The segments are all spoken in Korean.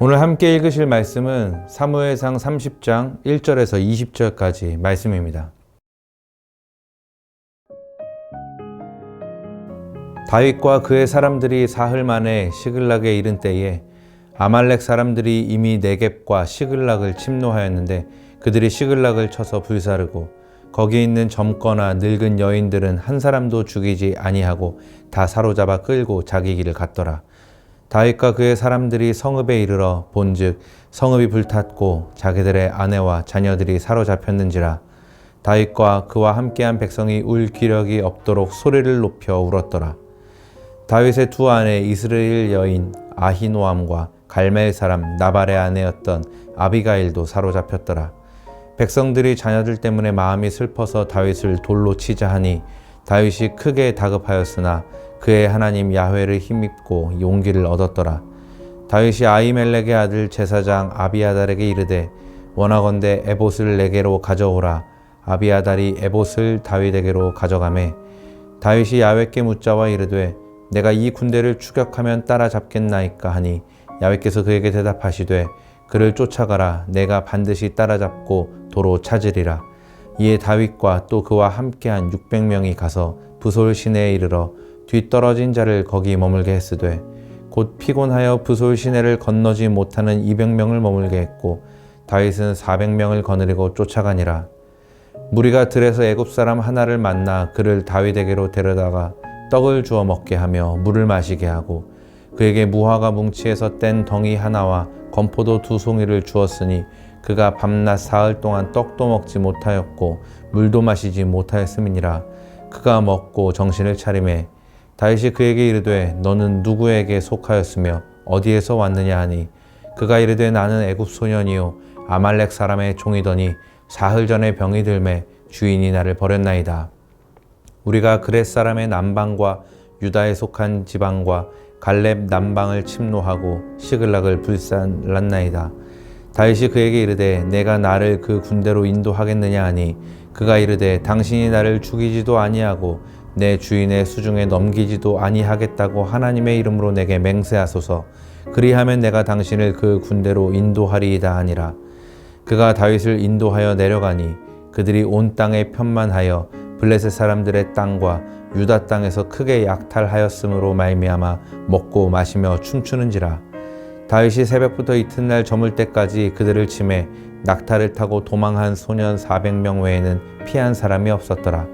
오늘 함께 읽으실 말씀은 사무엘상 30장 1절에서 20절까지 말씀입니다. 다윗과 그의 사람들이 사흘 만에 시글락에 이른 때에 아말렉 사람들이 이미 네겝과 시글락을 침노하였는데 그들이 시글락을 쳐서 불사르고 거기 있는 젊거나 늙은 여인들은 한 사람도 죽이지 아니하고 다 사로잡아 끌고 자기 길을 갔더라. 다윗과 그의 사람들이 성읍에 이르러 본즉 성읍이 불탔고 자기들의 아내와 자녀들이 사로잡혔는지라. 다윗과 그와 함께한 백성이 울 기력이 없도록 소리를 높여 울었더라. 다윗의 두 아내 이스라엘 여인 아히노암과 갈멜 사람 나발의 아내였던 아비가일도 사로잡혔더라. 백성들이 자녀들 때문에 마음이 슬퍼서 다윗을 돌로 치자 하니 다윗이 크게 다급하였으나 그의 하나님 야훼를 힘입고 용기를 얻었더라. 다윗이 아히멜렉의 아들 제사장 아비아달에게 이르되 원하건대 에봇을 내게로 가져오라. 아비아달이 에봇을 다윗에게로 가져가매 다윗이 야훼께 묻자와 이르되 내가 이 군대를 추격하면 따라잡겠나이까 하니 야훼께서 그에게 대답하시되 그를 쫓아가라. 내가 반드시 따라잡고 도로 찾으리라. 이에 다윗과 또 그와 함께한 600명이 가서 부솔 시내에 이르러 뒤떨어진 자를 거기 머물게 했으되 곧 피곤하여 부솔 시내를 건너지 못하는 200명을 머물게 했고 다윗은 400명을 거느리고 쫓아가니라. 무리가 들에서 애굽 사람 하나를 만나 그를 다윗에게로 데려다가 떡을 주어 먹게 하며 물을 마시게 하고 그에게 무화과 뭉치에서 뗀 덩이 하나와 건포도 2송이를 주었으니 그가 밤낮 사흘 동안 떡도 먹지 못하였고 물도 마시지 못하였음이니라. 그가 먹고 정신을 차리매 다윗이 그에게 이르되 너는 누구에게 속하였으며 어디에서 왔느냐 하니 그가 이르되 나는 애굽 소년이요 아말렉 사람의 종이더니 사흘 전에 병이 들매 주인이 나를 버렸나이다. 우리가 그렛 사람의 남방과 유다에 속한 지방과 갈렙 남방을 침노하고 시글락을 불살랐나이다. 다윗이 그에게 이르되 내가 나를 그 군대로 인도하겠느냐 하니 그가 이르되 당신이 나를 죽이지도 아니하고 내 주인의 수중에 넘기지도 아니하겠다고 하나님의 이름으로 내게 맹세하소서. 그리하면 내가 당신을 그 군대로 인도하리이다 하니라. 그가 다윗을 인도하여 내려가니 그들이 온 땅에 편만하여 블레셋 사람들의 땅과 유다 땅에서 크게 약탈하였으므로 말미암아 먹고 마시며 춤추는지라. 다윗이 새벽부터 이튿날 저물 때까지 그들을 치매 낙타를 타고 도망한 소년 400명 외에는 피한 사람이 없었더라.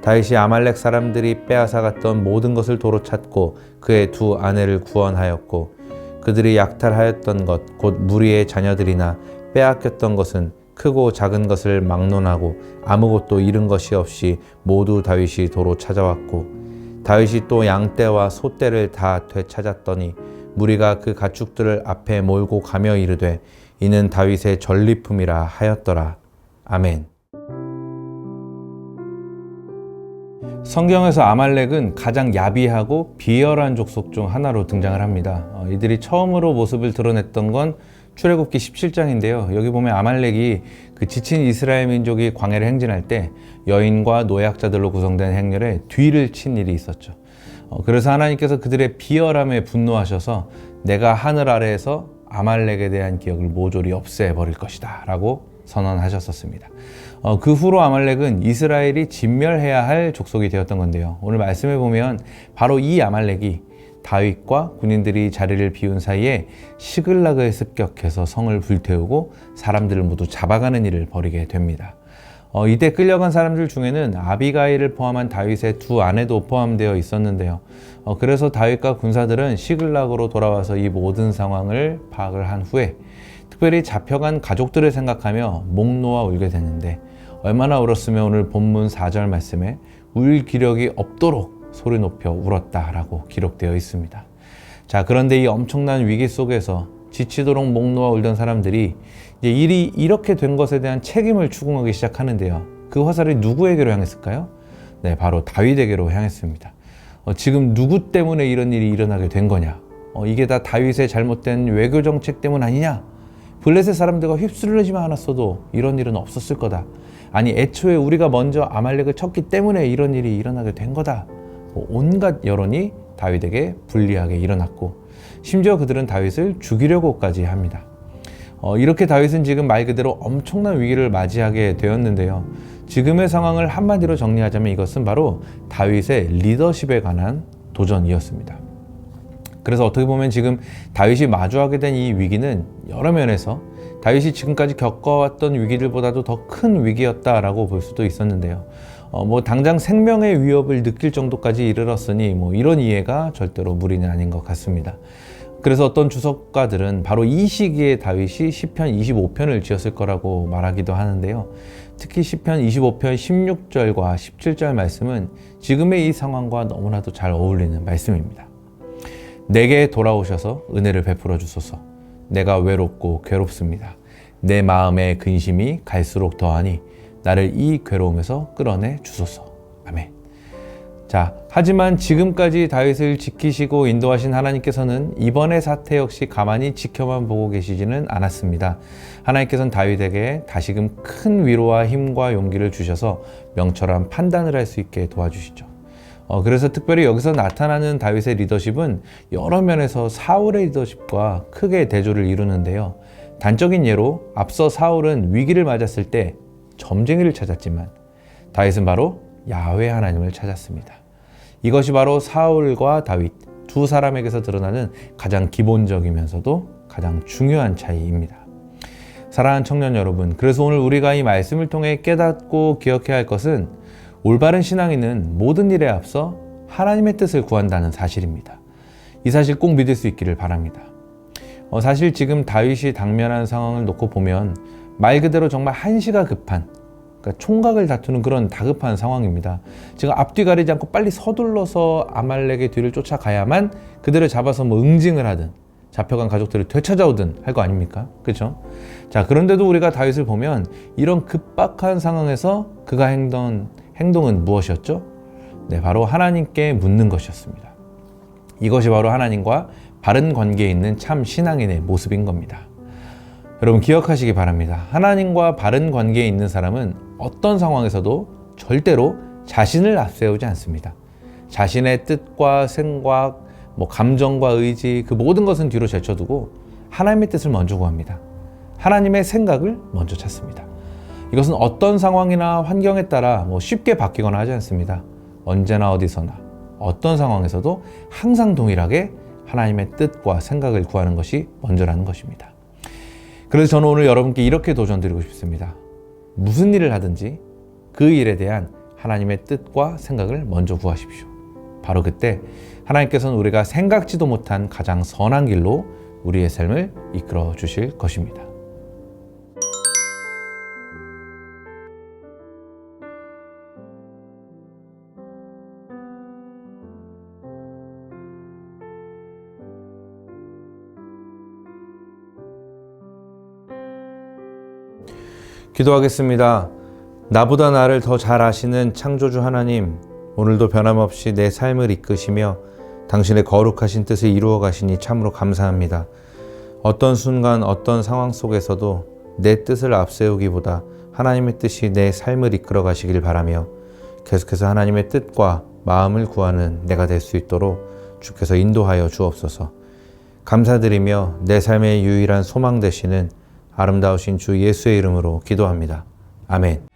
다윗이 아말렉 사람들이 빼앗아갔던 모든 것을 도로 찾고 그의 두 아내를 구원하였고 그들이 약탈하였던 것 곧 무리의 자녀들이나 빼앗겼던 것은 크고 작은 것을 막론하고 아무것도 잃은 것이 없이 모두 다윗이 도로 찾아왔고 다윗이 또 양떼와 소떼를 다 되찾았더니 무리가 그 가축들을 앞에 몰고 가며 이르되 이는 다윗의 전리품이라 하였더라. 아멘. 성경에서 아말렉은 가장 야비하고 비열한 족속 중 하나로 등장을 합니다. 이들이 처음으로 모습을 드러냈던 건 출애굽기 17장인데요. 여기 보면 아말렉이 그 지친 이스라엘 민족이 광야를 행진할 때 여인과 노약자들로 구성된 행렬에 뒤를 친 일이 있었죠. 그래서 하나님께서 그들의 비열함에 분노하셔서 내가 하늘 아래에서 아말렉에 대한 기억을 모조리 없애버릴 것이다 라고 선언하셨었습니다. 그 후로 아말렉은 이스라엘이 진멸해야 할 족속이 되었던 건데요. 오늘 말씀해 보면 바로 이 아말렉이 다윗과 군인들이 자리를 비운 사이에 시글락을 습격해서 성을 불태우고 사람들을 모두 잡아가는 일을 벌이게 됩니다. 이때 끌려간 사람들 중에는 아비가일을 포함한 다윗의 두 아내도 포함되어 있었는데요. 그래서 다윗과 군사들은 시글락으로 돌아와서 이 모든 상황을 파악을 한 후에 특별히 잡혀간 가족들을 생각하며 목 놓아 울게 됐는데 얼마나 울었으면 오늘 본문 4절 말씀에 울 기력이 없도록 소리 높여 울었다라고 기록되어 있습니다. 자, 그런데 이 엄청난 위기 속에서 지치도록 목 놓아 울던 사람들이 이제 일이 이렇게 된 것에 대한 책임을 추궁하기 시작하는데요. 그 화살이 누구에게로 향했을까요? 네, 바로 다윗에게로 향했습니다. 지금 누구 때문에 이런 일이 일어나게 된 거냐? 이게 다 다윗의 잘못된 외교 정책 때문 아니냐? 블레셋 사람들과 휩쓸리지만 않았어도 이런 일은 없었을 거다. 아니, 애초에 우리가 먼저 아말렉을 쳤기 때문에 이런 일이 일어나게 된 거다. 온갖 여론이 다윗에게 불리하게 일어났고 심지어 그들은 다윗을 죽이려고까지 합니다. 이렇게 다윗은 지금 말 그대로 엄청난 위기를 맞이하게 되었는데요. 지금의 상황을 한마디로 정리하자면 이것은 바로 다윗의 리더십에 관한 도전이었습니다. 그래서 어떻게 보면 지금 다윗이 마주하게 된 이 위기는 여러 면에서 다윗이 지금까지 겪어왔던 위기들보다도 더 큰 위기였다라고 볼 수도 있었는데요. 당장 생명의 위협을 느낄 정도까지 이르렀으니 이런 이해가 절대로 무리는 아닌 것 같습니다. 그래서 어떤 주석가들은 바로 이 시기에 다윗이 시편 25편을 지었을 거라고 말하기도 하는데요. 특히 시편 25편 16절과 17절 말씀은 지금의 이 상황과 너무나도 잘 어울리는 말씀입니다. 내게 돌아오셔서 은혜를 베풀어 주소서. 내가 외롭고 괴롭습니다. 내 마음의 근심이 갈수록 더하니 나를 이 괴로움에서 끌어내 주소서. 아멘. 자, 하지만 지금까지 다윗을 지키시고 인도하신 하나님께서는 이번의 사태 역시 가만히 지켜만 보고 계시지는 않았습니다. 하나님께서는 다윗에게 다시금 큰 위로와 힘과 용기를 주셔서 명철한 판단을 할 수 있게 도와주시죠. 그래서 특별히 여기서 나타나는 다윗의 리더십은 여러 면에서 사울의 리더십과 크게 대조를 이루는데요. 단적인 예로 앞서 사울은 위기를 맞았을 때 점쟁이를 찾았지만 다윗은 바로 야훼 하나님을 찾았습니다. 이것이 바로 사울과 다윗 두 사람에게서 드러나는 가장 기본적이면서도 가장 중요한 차이입니다. 사랑하는 청년 여러분, 그래서 오늘 우리가 이 말씀을 통해 깨닫고 기억해야 할 것은 올바른 신앙인은 모든 일에 앞서 하나님의 뜻을 구한다는 사실입니다. 이 사실 꼭 믿을 수 있기를 바랍니다. 사실 지금 다윗이 당면한 상황을 놓고 보면 말 그대로 정말 한시가 급한, 그러니까 총각을 다투는 그런 다급한 상황입니다. 지금 앞뒤 가리지 않고 빨리 서둘러서 아말렉의 뒤를 쫓아가야만 그들을 잡아서 응징을 하든 잡혀간 가족들을 되찾아오든 할 거 아닙니까? 그렇죠? 자, 그런데도 우리가 다윗을 보면 이런 급박한 상황에서 그가 행동은 무엇이었죠? 네, 바로 하나님께 묻는 것이었습니다. 이것이 바로 하나님과 바른 관계에 있는 참 신앙인의 모습인 겁니다. 여러분 기억하시기 바랍니다. 하나님과 바른 관계에 있는 사람은 어떤 상황에서도 절대로 자신을 앞세우지 않습니다. 자신의 뜻과 생각, 감정과 의지 그 모든 것은 뒤로 제쳐두고 하나님의 뜻을 먼저 구합니다. 하나님의 생각을 먼저 찾습니다. 이것은 어떤 상황이나 환경에 따라 쉽게 바뀌거나 하지 않습니다. 언제나 어디서나 어떤 상황에서도 항상 동일하게 하나님의 뜻과 생각을 구하는 것이 먼저라는 것입니다. 그래서 저는 오늘 여러분께 이렇게 도전드리고 싶습니다. 무슨 일을 하든지 그 일에 대한 하나님의 뜻과 생각을 먼저 구하십시오. 바로 그때 하나님께서는 우리가 생각지도 못한 가장 선한 길로 우리의 삶을 이끌어 주실 것입니다. 기도하겠습니다. 나보다 나를 더 잘 아시는 창조주 하나님, 오늘도 변함없이 내 삶을 이끄시며 당신의 거룩하신 뜻을 이루어 가시니 참으로 감사합니다. 어떤 순간 어떤 상황 속에서도 내 뜻을 앞세우기보다 하나님의 뜻이 내 삶을 이끌어 가시길 바라며 계속해서 하나님의 뜻과 마음을 구하는 내가 될 수 있도록 주께서 인도하여 주옵소서. 감사드리며 내 삶의 유일한 소망 되시는 아름다우신 주 예수의 이름으로 기도합니다. 아멘.